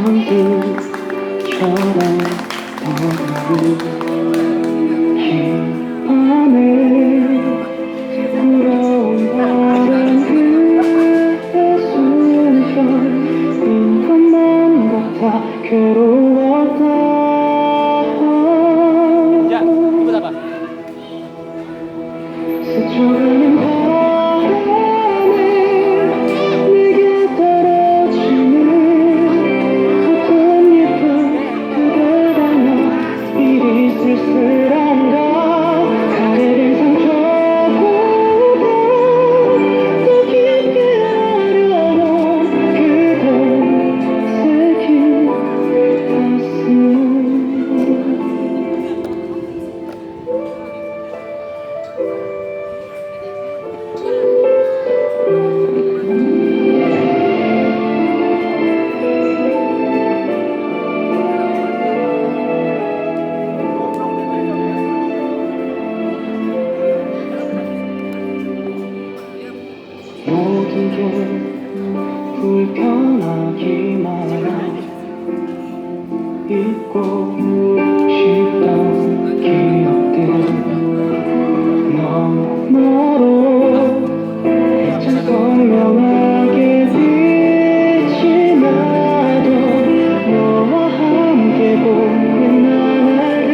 천국처럼 떠오르는 밤에 부러운 바람 그의 숨결 빈 것만 같아 괴로웠다. 스쳐가는 바람에 내게 떨어지는 어떤 예쁜 그대 닮아 이리 쓸쓸한가. 가래된 상처보다 더 깊게 하려던 그대 새긴 가슴. 모든 게 불편하기만 잊고 싶던 기억들 너무 멀어 참 선명하게 빛이 나도 너와 함께 보는 나날을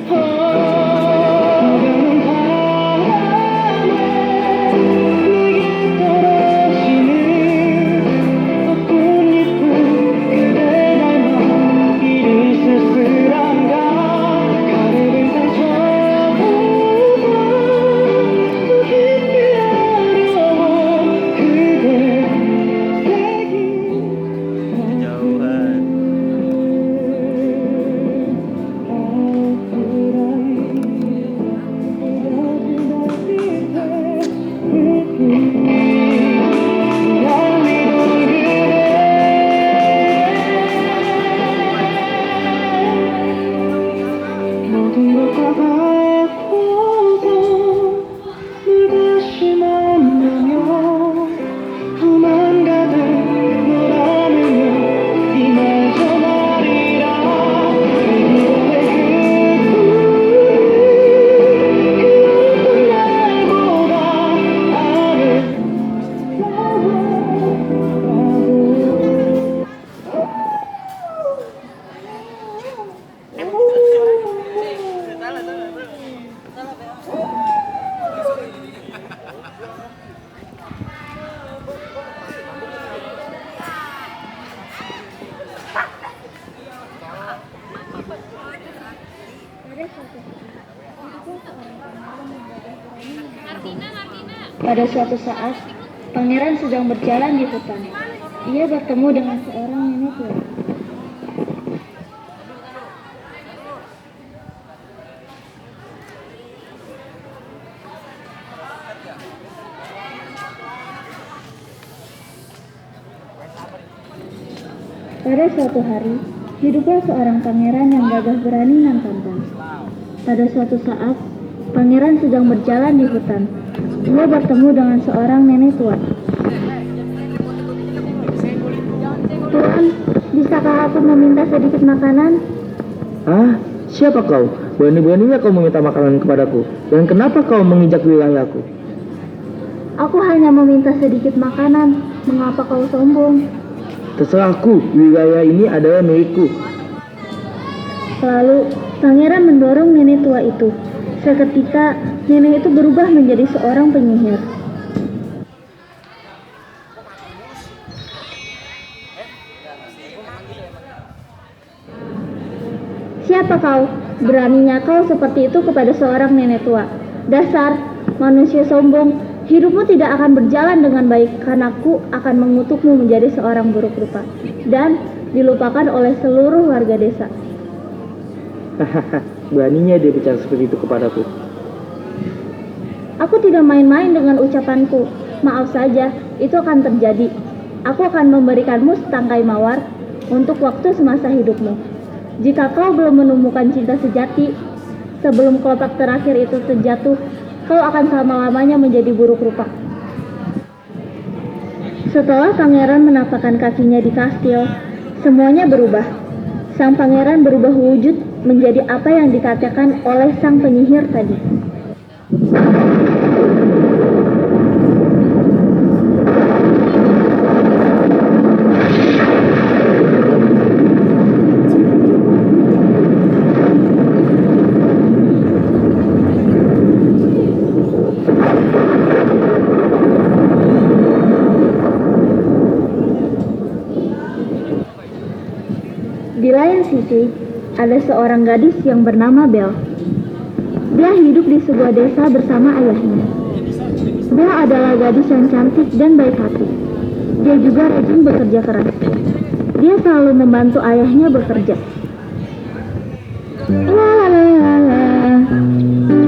가는 바람에 내게 떨어지는 어떤 예쁜 그대 닮아 이리 쓸쓸한가. 가래된 상처보다 더 깊게 하려고 그대 새긴 모든 것과 바꿔서 널 다시 만나며 꿈만 가득 널 안으며 이마저 말이라 그녀의 그 꿈을 날보다 Pada suatu saat, pangeran sedang berjalan di hutan. Ia bertemu dengan seorang nenek tua. Pada suatu hari, hiduplah seorang pangeran yang gagah berani dan tampan. Pada suatu saat, pangeran sedang berjalan di hutan. Ia bertemu dengan seorang nenek tua. Tuan, bisakah aku meminta sedikit makanan? Ah, siapa kau? Berani-beraninya kau meminta makanan kepadaku. Dan kenapa kau menginjak wilayahku? Aku hanya meminta sedikit makanan. Mengapa kau sombong? Terserahku, wilayah ini adalah milikku. Lalu, pangeran mendorong nenek tua itu. Seketika, nenek itu berubah menjadi seorang penyihir. Siapa kau? Beraninya kau seperti itu kepada seorang nenek tua. Dasar manusia sombong. Hidupmu tidak akan berjalan dengan baik karena aku akan mengutukmu menjadi seorang buruk rupa dan dilupakan oleh seluruh warga desa. Hahaha, beraninya dia bicara seperti itu kepadaku. Aku tidak main-main dengan ucapanku. Maaf saja, itu akan terjadi. Aku akan memberikanmu setangkai mawar untuk waktu semasa hidupmu. Jika kau belum menemukan cinta sejati, sebelum kelopak terakhir itu terjatuh, kau akan selama-lamanya menjadi buruk rupa. Setelah pangeran menapakkan kakinya di kastil, Semuanya berubah. Sang pangeran berubah wujud menjadi apa yang dikatakan oleh sang penyihir tadi. Di lain sisi, ada seorang gadis yang bernama Belle. Dia hidup di sebuah desa bersama ayahnya. Belle adalah gadis yang cantik dan baik hati. Dia juga rajin bekerja keras. Dia selalu membantu ayahnya bekerja.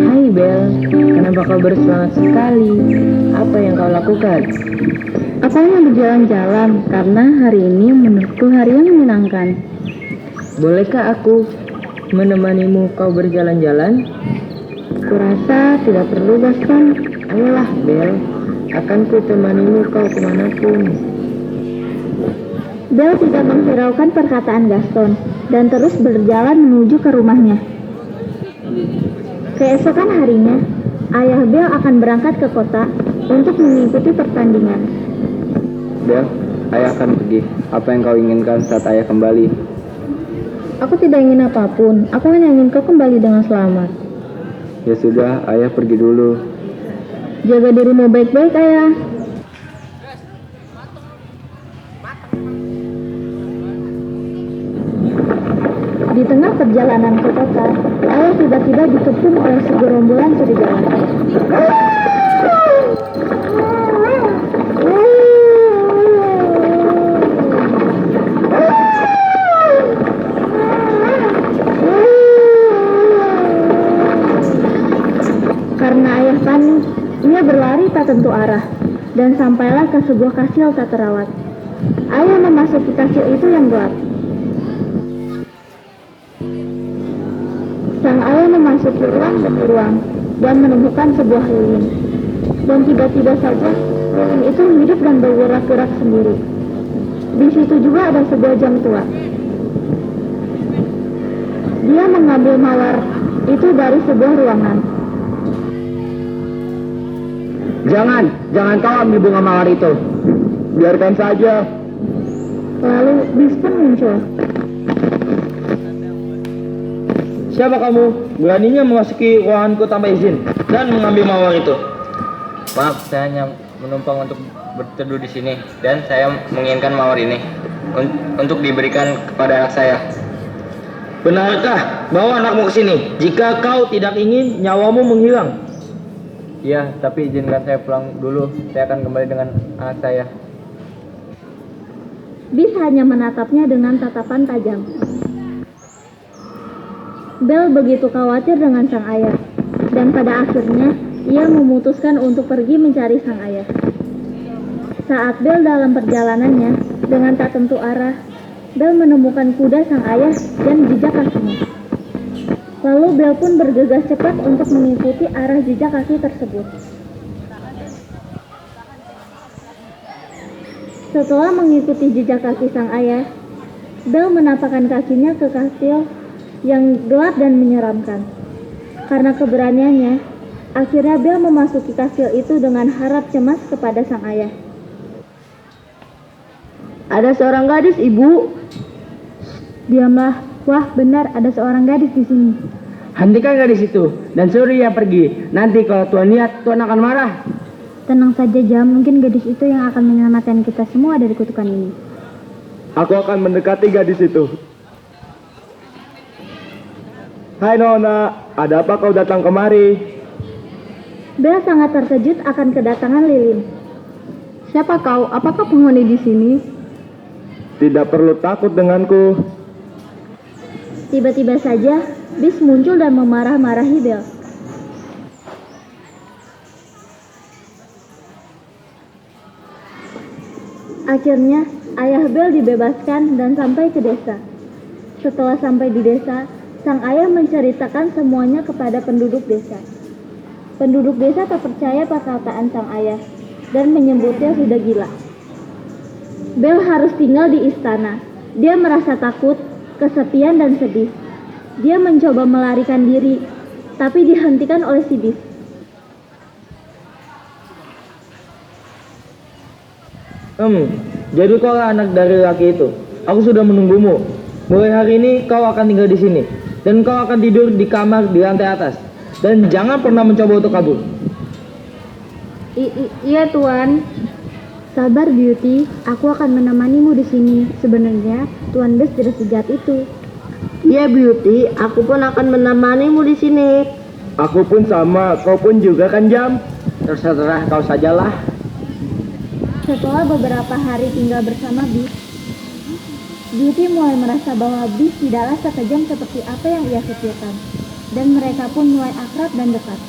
Hai Bel, kenapa kau bersemangat sekali? Apa yang kau lakukan? Aku hanya berjalan-jalan karena hari ini menurutku hari yang menyenangkan. Bolehkah aku menemanimu kau berjalan-jalan? Kurasa tidak perlu, Gaston. Ayolah Bel, akan ku temanimu kau kemanapun. Belle tidak menghiraukan perkataan Gaston dan terus berjalan menuju ke rumahnya. Keesokan harinya, ayah Belle akan berangkat ke kota untuk mengikuti pertandingan. Bel, ayah akan pergi. Apa yang kau inginkan saat ayah kembali? Aku tidak ingin apapun, aku hanya ingin kau kembali dengan selamat. Ya sudah, ayah pergi dulu. Jaga dirimu baik-baik, ayah. Di tengah perjalanan ke kota, ayah tiba-tiba dikepung oleh segerombolan serigala. Karena ayah panik, ia berlari tak tentu arah dan sampailah ke sebuah kastil tak terawat. Ayah memasuki kastil itu yang gelap. Sang ayah memasuki ruang demi ruang dan menemukan sebuah lilin. Dan tiba-tiba saja lilin itu hidup dan bergerak-gerak sendiri. Di situ juga ada sebuah jam tua. Dia mengambil mawar itu dari sebuah ruangan. Jangan kau ambil bunga mawar itu. Biarkan saja. Lalu bis pun muncul. Siapa kamu? Beraninya memasuki ruanganku tanpa izin dan mengambil mawar itu. Maaf, saya hanya menumpang untuk berteduh di sini dan saya menginginkan mawar ini untuk diberikan kepada anak saya. Benarkah? Bawa anakmu ke sini. Jika kau tidak ingin nyawamu menghilang. Iya, tapi izinkan saya pulang dulu. Saya akan kembali dengan anak saya. Bis hanya menatapnya dengan tatapan tajam. Belle begitu khawatir dengan sang ayah, dan pada akhirnya ia memutuskan untuk pergi mencari sang ayah. Saat Belle dalam perjalanannya dengan tak tentu arah, Belle menemukan kuda sang ayah dan jejak kakinya. Lalu Belle pun bergegas cepat untuk mengikuti arah jejak kaki tersebut. Setelah mengikuti jejak kaki sang ayah, Belle menapakkan kakinya ke kastil yang gelap dan menyeramkan. Karena keberaniannya, akhirnya Belle memasuki kastil itu dengan harap cemas kepada sang ayah. Ada seorang gadis, Ibu. Diamlah. Wah, benar ada seorang gadis di sini. Hentikan gadis itu dan suruh ia pergi. Nanti kalau Tuan lihat, Tuan akan marah. Tenang saja, Jam. Mungkin gadis itu yang akan menyelamatkan kita semua dari kutukan ini. Aku akan mendekati gadis itu. Hai Nona, ada apa kau datang kemari? Belle sangat terkejut akan kedatangan Lilin. Siapa kau? Apakah penghuni di sini? Tidak perlu takut denganku. Tiba-tiba saja, bis muncul dan memarah-marahi Belle. Akhirnya, ayah Belle dibebaskan dan sampai ke desa. Setelah sampai di desa, sang ayah menceritakan semuanya kepada penduduk desa. Penduduk desa tak percaya perkataan sang ayah dan menyebutnya sudah gila. Belle harus tinggal di istana Dia merasa takut, kesepian dan sedih. Dia mencoba melarikan diri, tapi dihentikan oleh si bis. Jadi kau anak dari laki itu. Aku sudah menunggumu. Mulai hari ini kau akan tinggal di sini. Dan kau akan tidur di kamar di lantai atas. Dan jangan pernah mencoba untuk kabur. Iya Tuan. Sabar Beauty, aku akan menemanimu di sini. Sebenarnya Tuan Bes tidak sejahat itu. Iya Beauty, aku pun akan menemanimu di sini. Aku pun sama, kau pun juga kan Jam? Terserah kau sajalah. Setelah beberapa hari tinggal bersama Bis, Beauty mulai merasa bahwa Bis tidaklah sekejam seperti apa yang ia pikirkan. Dan mereka pun mulai akrab dan dekat.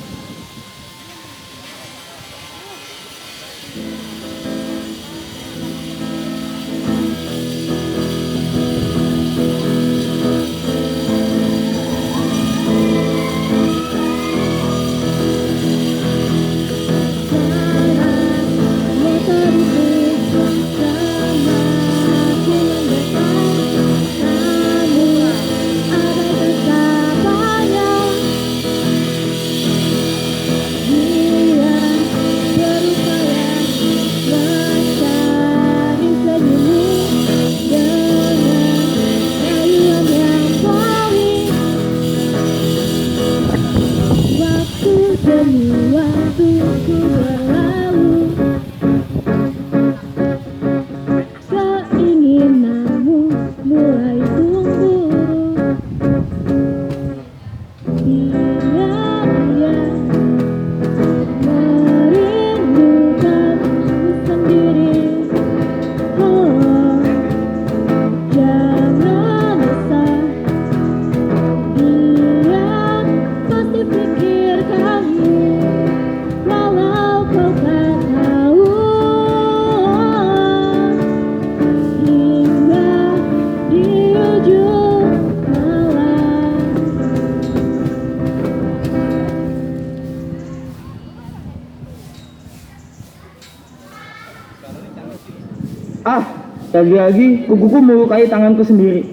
Lagi-lagi kukuku melukai tanganku sendiri.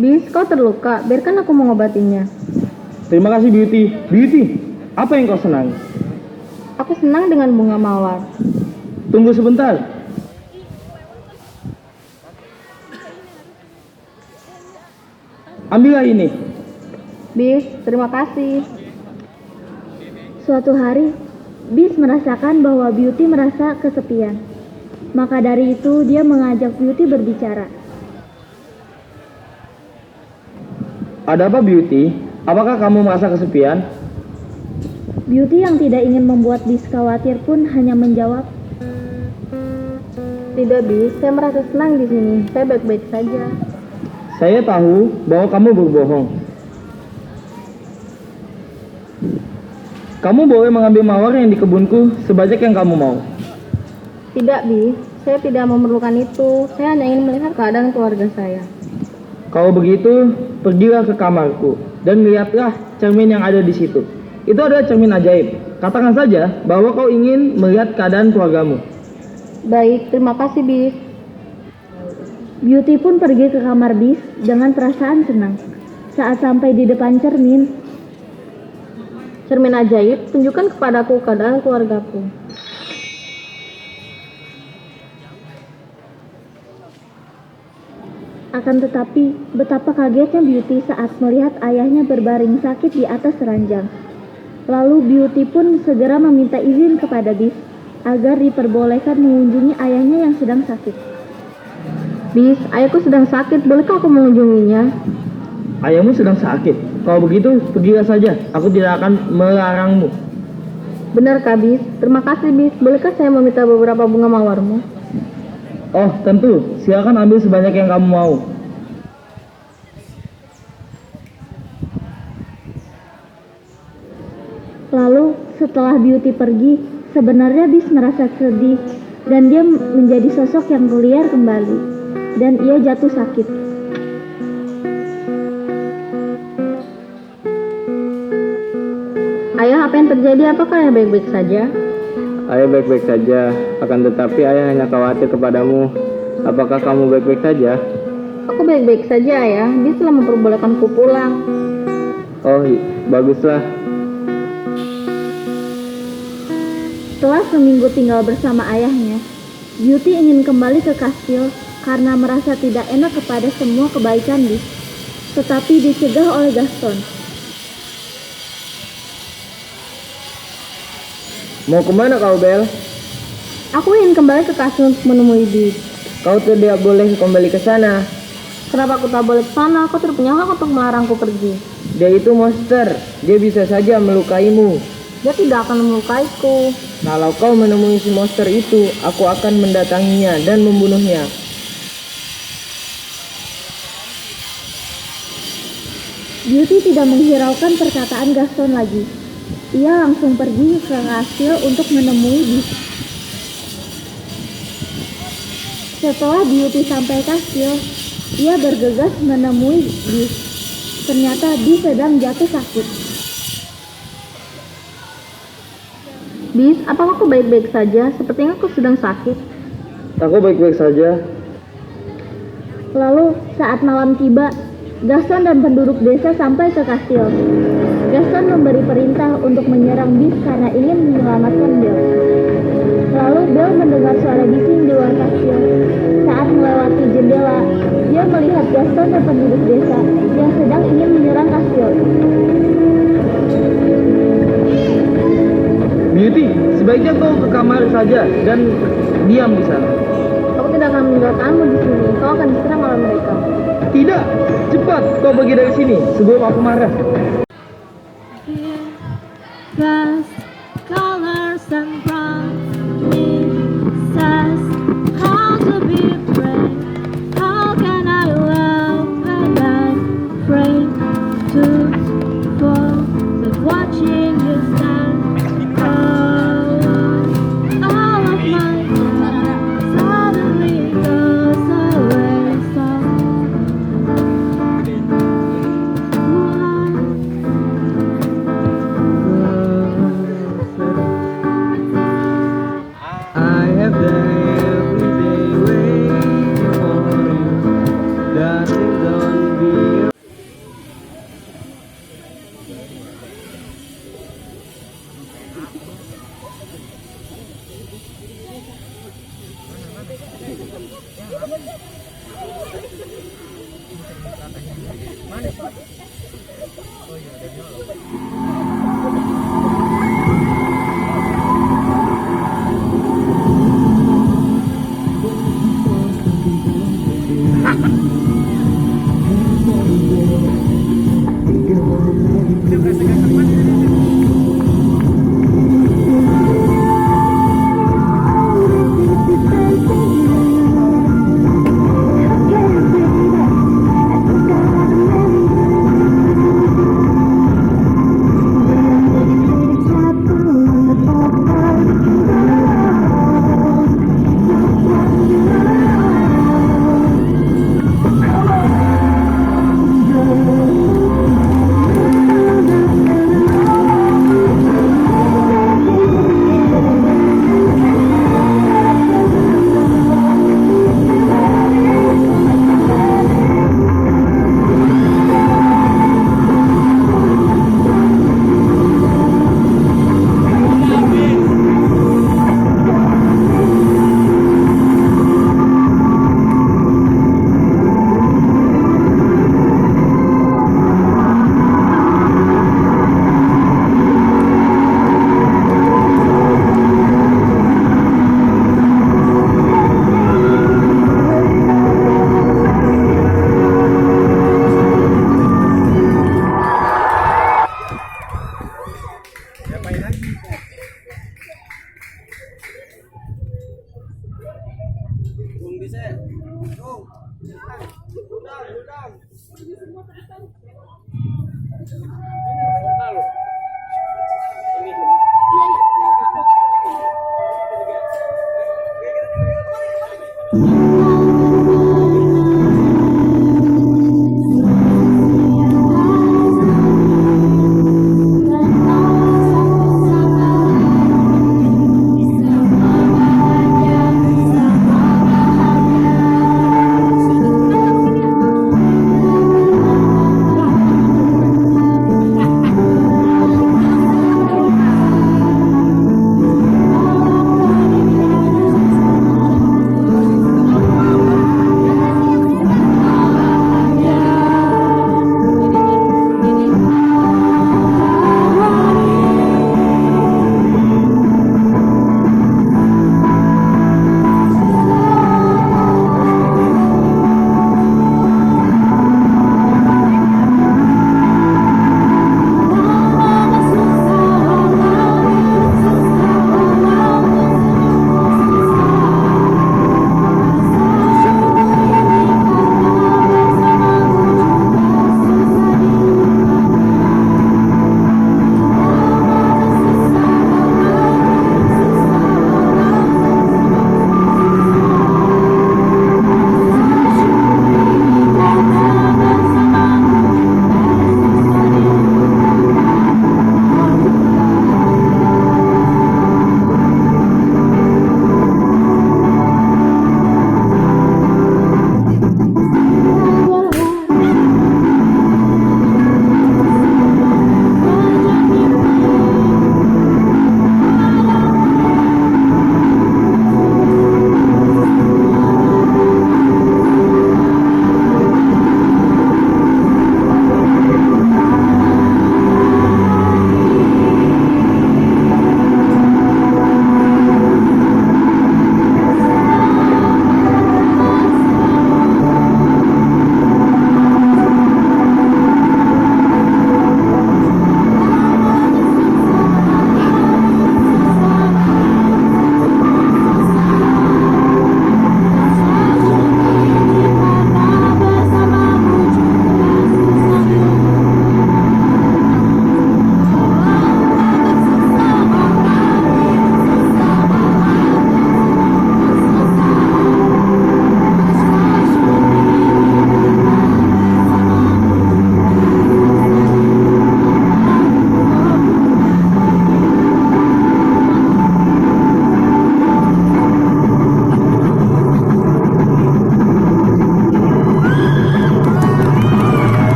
Bis, kau terluka, biarkan aku mengobatinya. Terima kasih Beauty. Beauty, apa yang kau senang? Aku senang dengan bunga mawar. Tunggu sebentar. Ambillah ini. Bis, terima kasih. Suatu hari, Bis merasakan bahwa Beauty merasa kesepian. Maka dari itu dia mengajak Beauty berbicara. Ada apa Beauty? Apakah kamu merasa kesepian? Beauty yang tidak ingin membuat Bis khawatir pun hanya menjawab, Tidak Bis, saya merasa senang di sini. Saya baik-baik saja. Saya tahu bahwa kamu berbohong. Kamu boleh mengambil mawar yang di kebunku sebanyak yang kamu mau. Tidak Bis, saya tidak memerlukan itu. Saya hanya ingin melihat keadaan keluarga saya. Kalau begitu, pergilah ke kamarku dan lihatlah cermin yang ada di situ. Itu adalah cermin ajaib. Katakan saja bahwa kau ingin melihat keadaan keluargamu. Baik, terima kasih Bis. Beauty pun pergi ke kamar Bis dengan perasaan senang. Saat sampai di depan cermin ajaib, tunjukkan kepadaku keadaan keluargaku. Akan tetapi, betapa kagetnya Beauty saat melihat ayahnya berbaring sakit di atas ranjang. Lalu Beauty pun segera meminta izin kepada Bis agar diperbolehkan mengunjungi ayahnya yang sedang sakit. Bis, ayahku sedang sakit, bolehkah aku mengunjunginya? Ayahmu sedang sakit. Kalau begitu, pergilah saja. Aku tidak akan melarangmu. Benarkah Bis? Terima kasih Bis, bolehkah saya meminta beberapa bunga mawarmu? Oh, tentu. Silakan ambil sebanyak yang kamu mau. Lalu, setelah Beauty pergi, sebenarnya Bis merasa sedih dan dia menjadi sosok yang liar kembali dan ia jatuh sakit. Ayah, apa yang terjadi? Apakah ayah baik-baik saja? Ayah baik-baik saja. Akan tetapi ayah hanya khawatir kepadamu. Apakah kamu baik-baik saja? Aku baik-baik saja ya. Dia telah memperbolehkanku pulang. Oh, baguslah. Setelah seminggu tinggal bersama ayahnya, Beauty ingin kembali ke kastil karena merasa tidak enak kepada semua kebaikan Bis, tetapi dicegah oleh Gaston. Mau kemana kau, Bel? Aku ingin kembali ke kastil untuk menemui Bis. Kau tidak boleh kembali ke sana. Kenapa aku tak boleh ke sana? Kau tidak punya hak untuk melarangku pergi. Dia itu monster. Dia bisa saja melukaimu. Dia tidak akan melukaiku. Kalau kau menemui si monster itu, aku akan mendatanginya dan membunuhnya. Beauty tidak menghiraukan perkataan Gaston lagi. Ia langsung pergi ke kastil untuk menemui Bis. Setelah Beauty sampai kastil, ia bergegas menemui Bis. Ternyata Bis sedang jatuh sakit. Bis, apakah aku baik-baik saja? Sepertinya aku sedang sakit. Aku baik-baik saja. Lalu saat malam tiba, Gaston dan penduduk desa sampai ke kastil. Gaston memberi perintah untuk menyerang Bis karena ingin menyelamatkan Belle. Lalu Belle mendengar suara bising di luar kastil. Saat melewati jendela, dia melihat Gaston dan penduduk desa yang sedang ingin menyerang kastil. Beauty, sebaiknya kau ke kamar saja dan diam di sana. Aku tidak akan meninggalkanmu di sini. Kau akan diserang oleh mereka. Tidak, cepat kau pergi dari sini sebelum aku marah. Colors and promises